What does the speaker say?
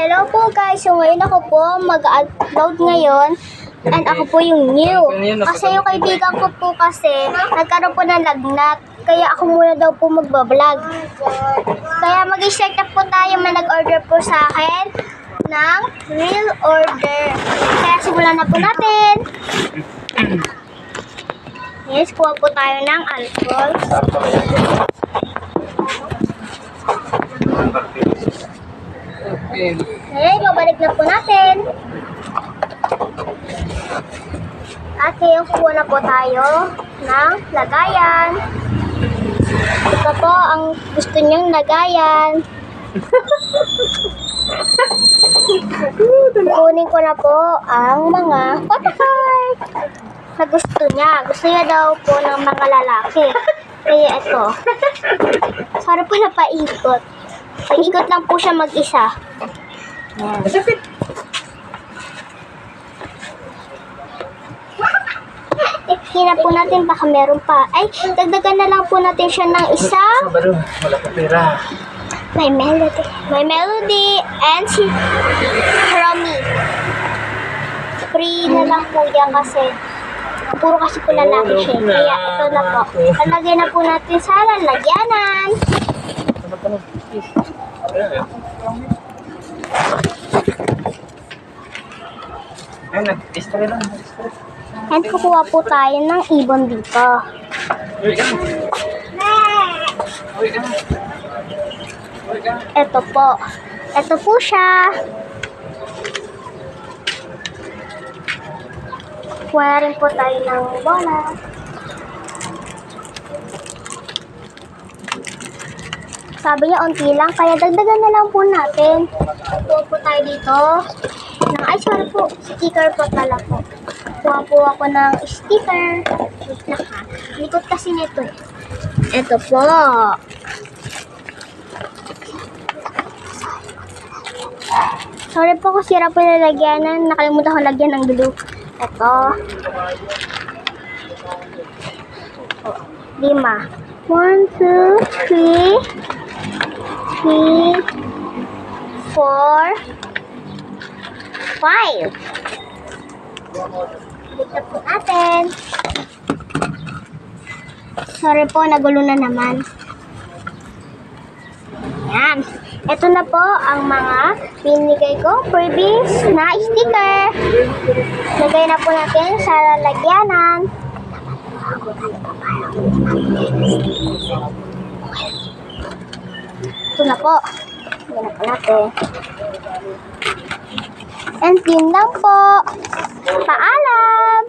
Hello po guys, so ngayon ako po mag-upload ngayon and ako po yung new. Kasi yung kaibigan ko po kasi nagkaroon po ng lagnat, kaya ako muna daw po magbablog. Kaya mag-start na po tayo, may nag-order po sa akin ng real order. Kaya simulan na po natin. Yes, kuha po tayo ng alcohol. Okay, babalik na po natin. At ngayon kuha na po tayo ng lagayan. Ito po ang gusto niyang lagayan. Kunin ko na po ang mga photocard na gusto niya. Gusto niya daw po ng mga lalaki. Kaya ito. Para po napaikot. Ikot lang po siya mag-isa. Masakit. Hina po natin, baka meron pa. Ay, dagdagan na lang po natin siya ng isa. Sabado, wala pa pera. May melody. May melody and si Romy. Free na lang po yan kasi puro kasi po lalaki siya. Kaya ito na po. Palagay na po natin sa lalagyanan. Ay, nag-istre lang. And kukuha po tayo ng ibon dito. Ito po. Ito po siya. Kuha rin po tayo ng bola. Sabi niya, unti lang. Kaya dagdagan na lang po natin. Kuha po tayo dito. Ay, sorry po. Sticker po pala po. Kuha po ako ng sticker. Wait lang ha. Likot kasi nito eh. Ito po. Sorry po kung sira po yung lalagyanan. Nakalimutan ko lagyan ng glue. Ito. 5. 1, 2, 3, 4, 5. Dito po natin. Sorry po, nagulo na naman. Yan. Ito na po ang mga pinigay ko previous na sticker. Lagay na po natin sa lalagyanan. Ito na po. Lagyan na po natin. And yun lang po. Paalam!